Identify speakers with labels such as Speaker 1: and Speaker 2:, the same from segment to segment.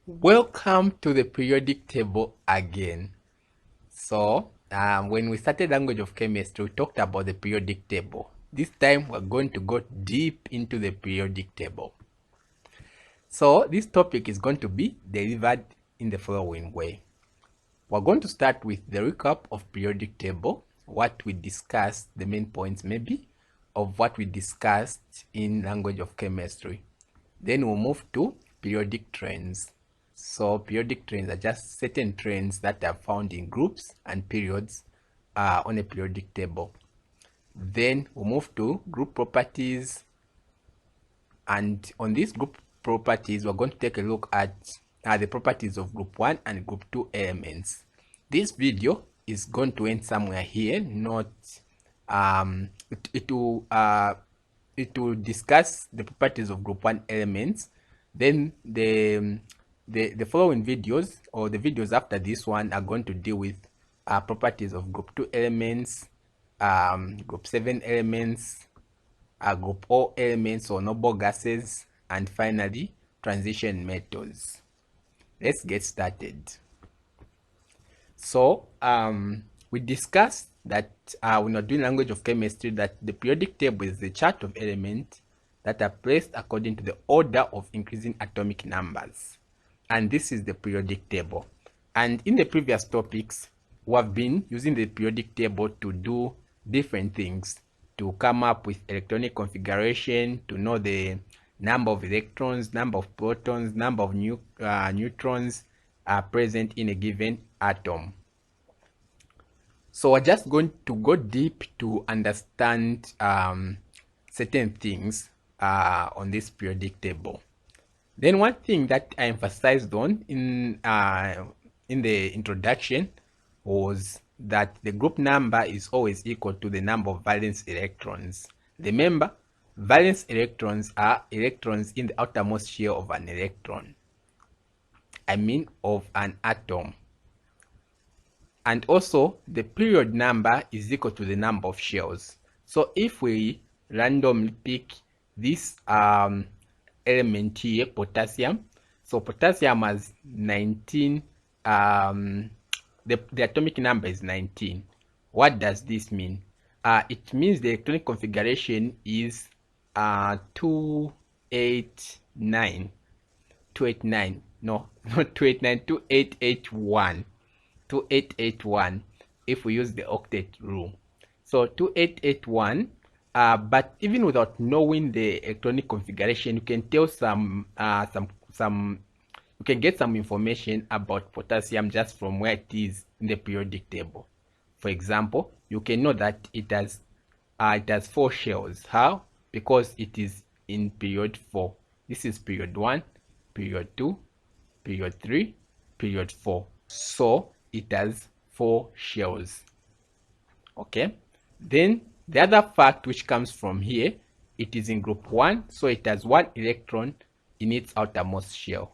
Speaker 1: Welcome to the periodic table again. When we started language of chemistry, we talked about the periodic table. This time we're going to go deep into the periodic table. So this topic is going to be delivered in the following way. We're going to start with the recap of periodic table, what we discussed, the main points maybe of what we discussed in language of chemistry. Then we'll move to periodic trends. So periodic trends are just certain trends that are found in groups and periods on a periodic table. Then we'll move to group properties, and on these group properties we're going to take a look at the properties of group 1 and group 2 elements. This video is going to end somewhere here, not it will discuss the properties of group 1 elements. Then the following videos, or the videos after this one, are going to deal with properties of group 2 elements, group 7 elements, group O elements or noble gases, and finally transition metals. Let's get started. So we discussed that when we're doing language of chemistry, that the periodic table is the chart of elements that are placed according to the order of increasing atomic numbers. And this is the periodic table. And in the previous topics, we have been using the periodic table to do different things, to come up with electronic configuration, to know the number of electrons, number of protons, number of neutrons are present in a given atom. So we're just going to go deep to understand certain things on this periodic table. Then one thing that I emphasized on in the introduction was that the group number is always equal to the number of valence electrons. Remember, valence electrons are electrons in the outermost shell of an electron. I mean of an atom. And also the period number is equal to the number of shells. So if we randomly pick this element here, potassium, so potassium has 19, the atomic number is 19. What does this mean? It means the electronic configuration is 289. 289, no, not 289, 2881. 2881 if we use the octet rule. So 2881, but even without knowing the electronic configuration, you can tell you can get some information about potassium just from where it is in the periodic table. For example, you can know that it has 4 shells. How? Because it is in period 4. This is period 1, period 2, period 3, period 4. So it has 4 shells. Okay, then the other fact which comes from here, it is in group 1, so it has 1 electron in its outermost shell.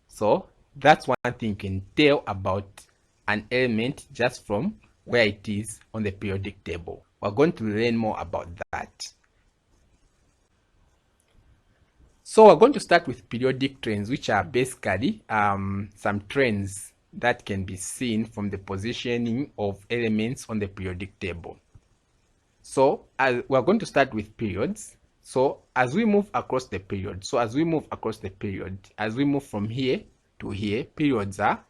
Speaker 1: So that's one thing you can tell about an element just from where it is on the periodic table. We're going to learn more about that. So we're going to start with periodic trends, which are basically some trends that can be seen from the positioning of elements on the periodic table. So we're going to start with periods. So as we move across the period, as we move from here to here, periods are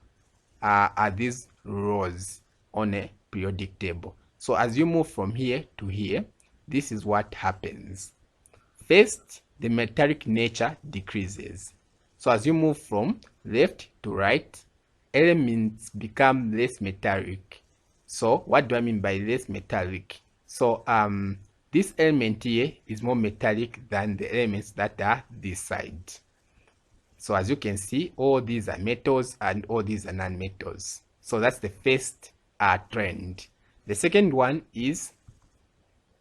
Speaker 1: these rows on a periodic table. So as you move from here to here, this is what happens. First, the metallic nature decreases. So as you move from left to right, elements become less metallic. So what do I mean by less metallic? So this element here is more metallic than the elements that are this side. So as you can see, all these are metals and all these are non-metals. So that's the first trend. The second one is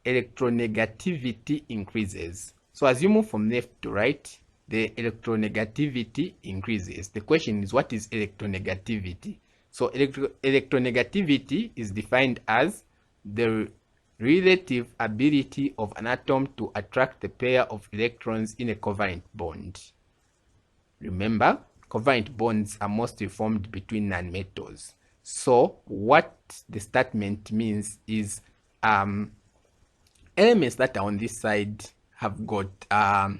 Speaker 1: electronegativity increases. So as you move from left to right, the electronegativity increases. The question is, what is electronegativity? So electronegativity is defined as the relative ability of an atom to attract the pair of electrons in a covalent bond. Remember, covalent bonds are mostly formed between nonmetals. So what the statement means is elements that are on this side have got a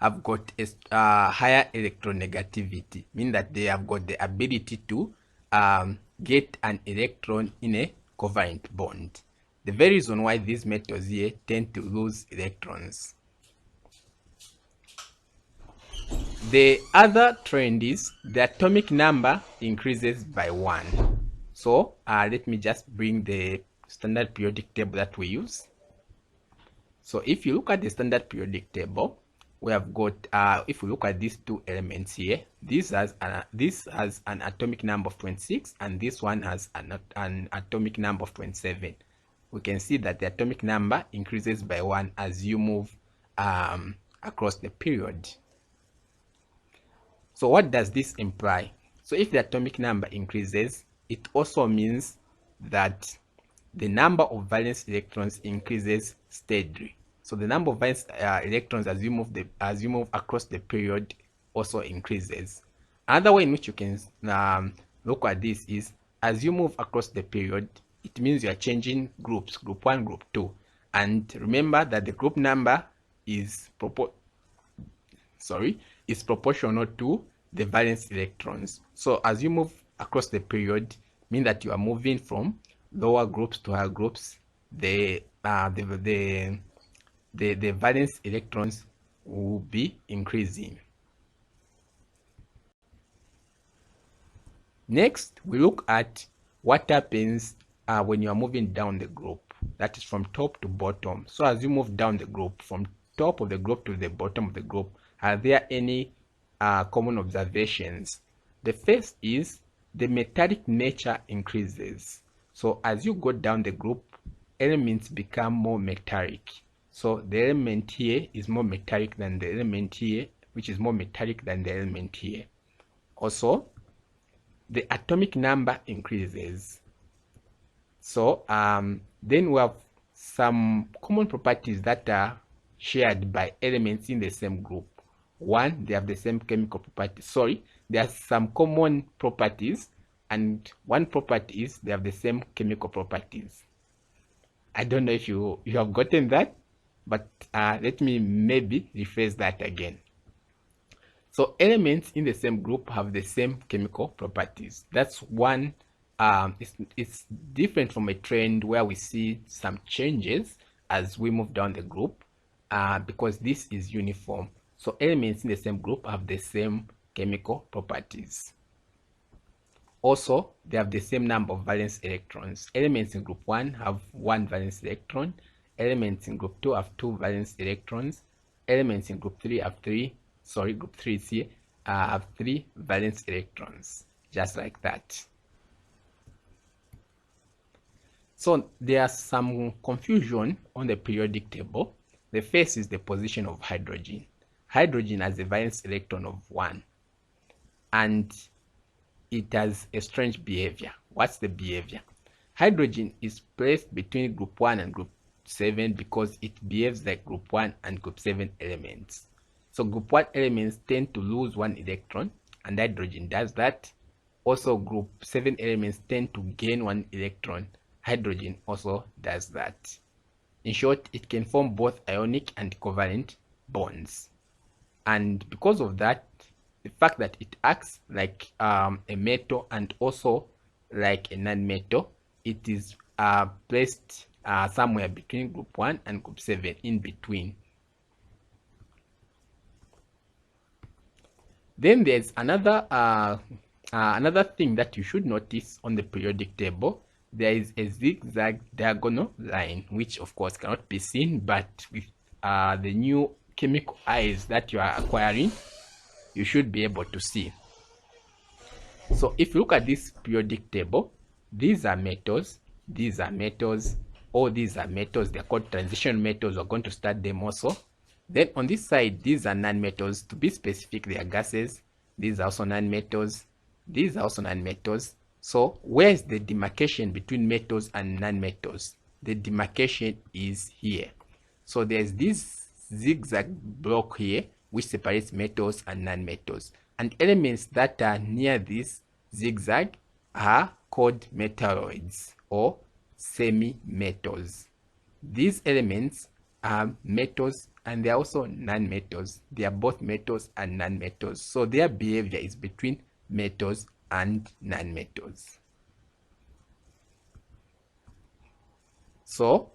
Speaker 1: higher electronegativity, meaning that they have got the ability to get an electron in a covalent bond. The very reason why these metals here tend to lose electrons. The other trend is the atomic number increases by 1. So let me just bring the standard periodic table that we use. So if you look at the standard periodic table, we have got, if we look at these two elements here, this has an atomic number of 26 and this one has an atomic number of 27. We can see that the atomic number increases by 1 as you move across the period. So what does this imply? So if the atomic number increases, it also means that the number of valence electrons increases steadily. So the number of valence electrons as you move across the period also increases. Another way in which you can look at this is as you move across the period, it means you are changing groups, group 1, group 2. And remember that the group number is proportional to the valence electrons. So as you move across the period, mean that you are moving from lower groups to higher groups, the valence electrons will be increasing. Next, we look at what happens when you are moving down the group, that is from top to bottom. So as you move down the group, from top of the group to the bottom of the group, are there any common observations? The first is the metallic nature increases. So as you go down the group, elements become more metallic. So the element here is more metallic than the element here, which is more metallic than the element here. Also, the atomic number increases. So then we have some common properties that are shared by elements in the same group. One, they have the same chemical properties. There are some common properties, and one property is they have the same chemical properties. I don't know if you have gotten that, but let me maybe rephrase that again. So elements in the same group have the same chemical properties. That's one. It's different from a trend where we see some changes as we move down the group, because this is uniform. So elements in the same group have the same chemical properties. Also, they have the same number of valence electrons. Elements in group 1 have 1 valence electron. Elements in group 2 have 2 valence electrons. Elements in group 3 have 3 is here, have 3 valence electrons, just like that. So there's some confusion on the periodic table. The first is the position of hydrogen. Hydrogen has a valence electron of 1, and it has a strange behavior. What's the behavior? Hydrogen is placed between group 1 and group 7 because it behaves like group 1 and group 7 elements. So group 1 elements tend to lose 1 electron, and hydrogen does that. Also, group 7 elements tend to gain 1 electron. Hydrogen also does that. In short, it can form both ionic and covalent bonds. And because of that, the fact that it acts like a metal and also like a non-metal, it is placed somewhere between group 1 and group 7, in between. Then there's another thing that you should notice on the periodic table. There is a zigzag diagonal line, which of course cannot be seen, but with the new chemical eyes that you are acquiring, you should be able to see. So if you look at this periodic table, these are metals, these are metals, all these are metals. They're called transition metals. We're going to start them also. Then on this side, these are non-metals. To be specific, they are gases. These are also non-metals. These are also non-metals. So where is the demarcation between metals and non-metals? The demarcation is here. So there's this zigzag block here which separates metals and non-metals. and elements that are near this zigzag are called metalloids or semi-metals. These elements are metals and they are also non-metals. They are both metals and non-metals. So their behavior is between metals and non-metals. So,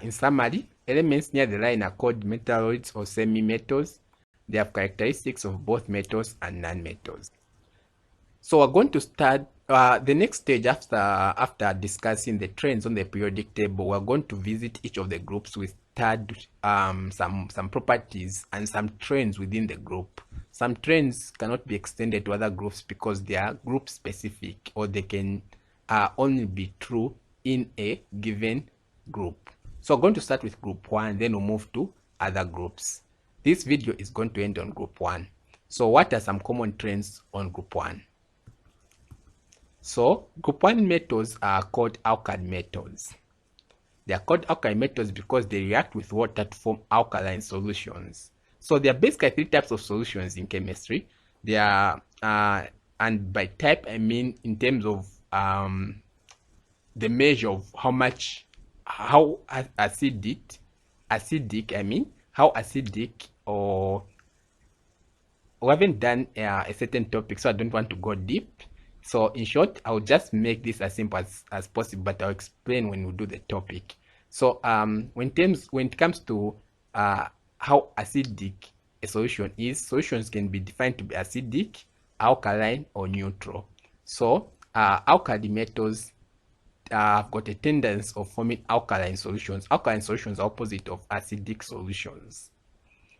Speaker 1: in summary, elements near the line are called metalloids or semi-metals. They have characteristics of both metals and non-metals. So we're going to start the next stage after discussing the trends on the periodic table. We're going to visit each of the groups with some properties and some trends within the group. Some trends cannot be extended to other groups because they are group specific, or they can only be true in a given group. So we're going to start with group 1, then we'll move to other groups. This video is going to end on group 1. So what are some common trends on group 1? So group 1 metals are called alkali metals. They are called alkali metals because they react with water to form alkaline solutions. So there are basically 3 types of solutions in chemistry. They are, and by type I mean in terms of the measure of how acidic or we haven't done a certain topic, so I don't want to go deep. So in short, I'll just make this as simple as possible, but I'll explain when we do the topic. So when it comes to how acidic a solution is, solutions can be defined to be acidic, alkaline, or neutral. So alkali metals have got a tendency of forming alkaline solutions. Alkaline solutions are opposite of acidic solutions.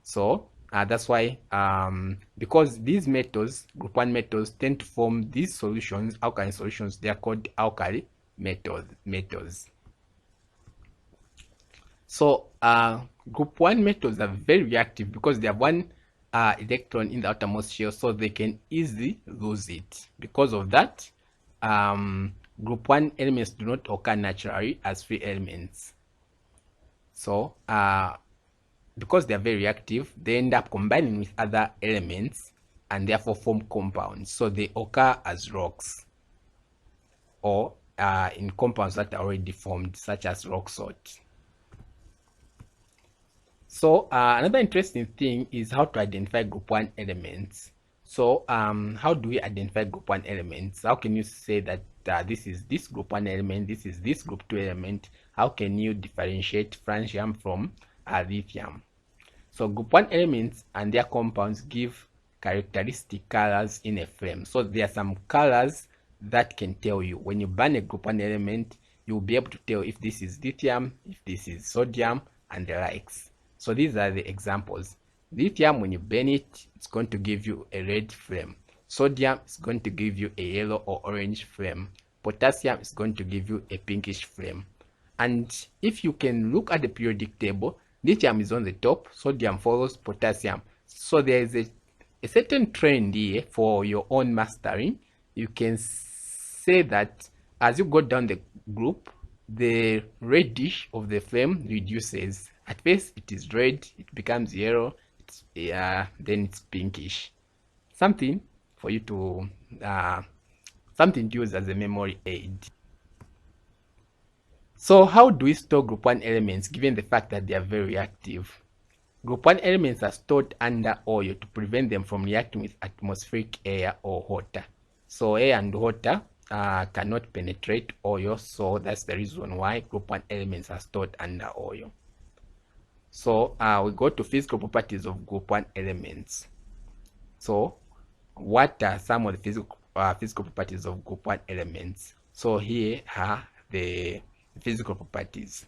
Speaker 1: So that's why, because these metals, group 1 metals, tend to form these solutions, alkaline solutions, they are called alkali metals. So group 1 metals are very reactive because they have one electron in the outermost shell, so they can easily lose it. Because of that, group 1 elements do not occur naturally as free elements. So because they are very reactive, they end up combining with other elements and therefore form compounds. So they occur as rocks or in compounds that are already formed, such as rock salt. So another interesting thing is how to identify group 1 elements. So how do we identify group 1 elements? How can you say that this is this group 1 element, this is this group 2 element? How can you differentiate francium from lithium? So group 1 elements and their compounds give characteristic colors in a flame. So there are some colors that can tell you when you burn a group 1 element, you'll be able to tell if this is lithium, if this is sodium, and the likes. So these are the examples. Lithium, when you burn it, it's going to give you a red flame. Sodium is going to give you a yellow or orange flame. Potassium is going to give you a pinkish flame. And if you can look at the periodic table, lithium is on the top, sodium follows potassium. So there is a certain trend here for your own mastering. You can say that as you go down the group, the reddish of the flame reduces. At first it is red, it becomes yellow, then it's pinkish. Something for you to something to use as a memory aid. So how do we store group 1 elements given the fact that they are very reactive? Group 1 elements are stored under oil to prevent them from reacting with atmospheric air or water. So air and water cannot penetrate oil, so that's the reason why group 1 elements are stored under oil. So we go to physical properties of group 1 elements. So what are some of the physical properties of group 1 elements? So here are the physical properties.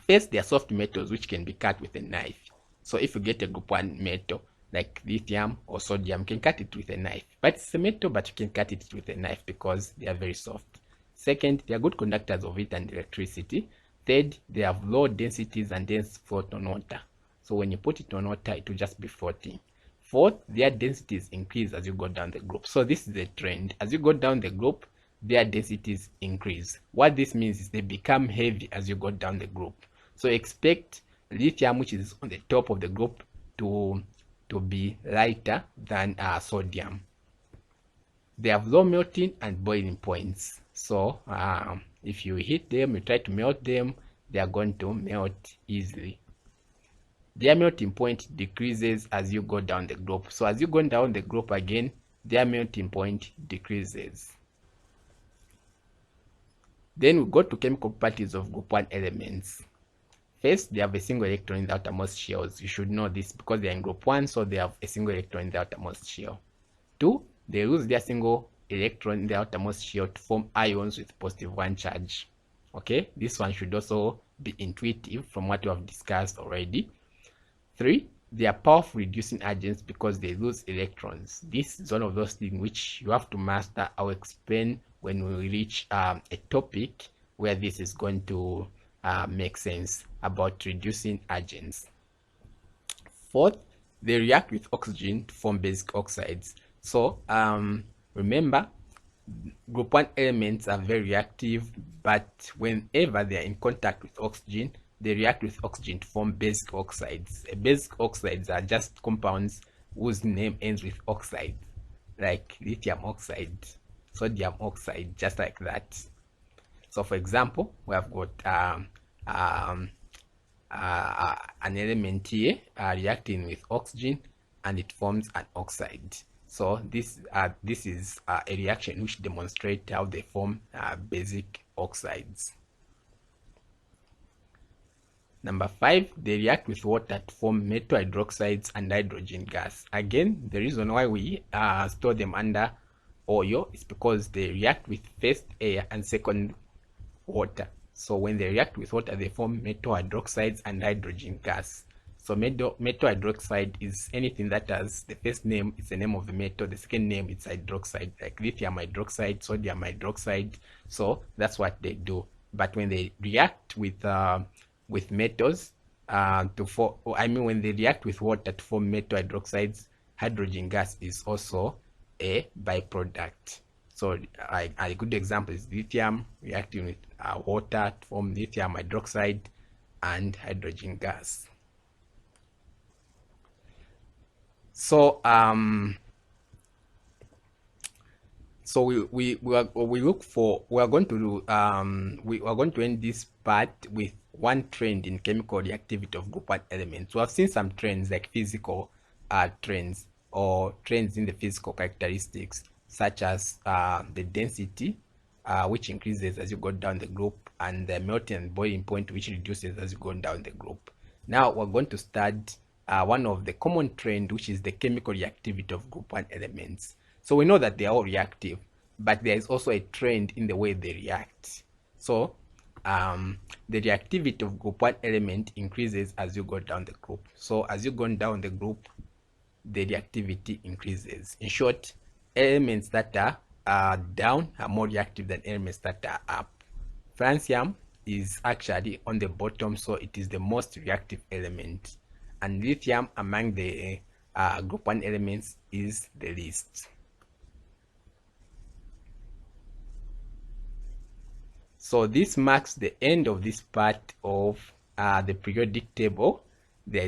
Speaker 1: First, they are soft metals which can be cut with a knife. So if you get a group 1 metal like lithium or sodium, you can cut it with a knife. But it's a metal, but you can cut it with a knife because they are very soft. Second, they are good conductors of heat and electricity. Third, they have low densities and dense float on water. So when you put it on water, it will just be floating. Fourth, their densities increase as you go down the group. So this is the trend. As you go down the group, their densities increase. What this means is they become heavy as you go down the group. So expect lithium, which is on the top of the group, to to be lighter than sodium. They have low melting and boiling points. So if you heat them, you try to melt them, they are going to melt easily. Their melting point decreases as you go down the group. So as you go down the group again, their melting point decreases. Then we go to chemical properties of group 1 elements. First, they have a single electron in the outermost shells. You should know this because they are in group 1, so they have a single electron in the outermost shell. 2, they lose their single electron in the outermost shell to form ions with positive 1 charge. Okay, this one should also be intuitive from what we have discussed already. 3, they are powerful reducing agents because they lose electrons. This is one of those things which you have to master. I'll explain when we reach a topic where this is going to make sense about reducing agents. 4th, they react with oxygen to form basic oxides. So remember, group 1 elements are very reactive, but whenever they are in contact with oxygen, they react with oxygen to form basic oxides. Basic oxides are just compounds whose name ends with oxide, like lithium oxide, sodium oxide, just like that. So for example, we have got an element here reacting with oxygen, and it forms an oxide. So this is a reaction which demonstrates how they form basic oxides. Number 5, they react with water to form metal hydroxides and hydrogen gas. Again, the reason why we store them under oil is because they react with first air and second water. So when they react with water, they form metal hydroxides and hydrogen gas. So metal hydroxide is anything that has the first name, it's the name of the metal, the second name, it's hydroxide, like lithium hydroxide, sodium hydroxide. So that's what they do. But when they react with metals when they react with water to form metal hydroxides, hydrogen gas is also a byproduct. So a good example is lithium reacting with water to form lithium hydroxide and hydrogen gas. So we are going to end this part with one trend in chemical reactivity of group 1 elements. We have seen some trends like physical trends or trends in the physical characteristics, such as the density, which increases as you go down the group, and the melting and boiling point, which reduces as you go down the group. Now we're going to start one of the common trend, which is the chemical reactivity of group 1 elements. So we know that they are all reactive, but there is also a trend in the way they react. So the reactivity of group 1 element increases as you go down the group. So as you go down the group, the reactivity increases. In short, elements that are down are more reactive than elements that are up. Francium is actually on the bottom, so it is the most reactive element, and lithium among the group 1 elements is the least. So this marks the end of this part of the periodic table. There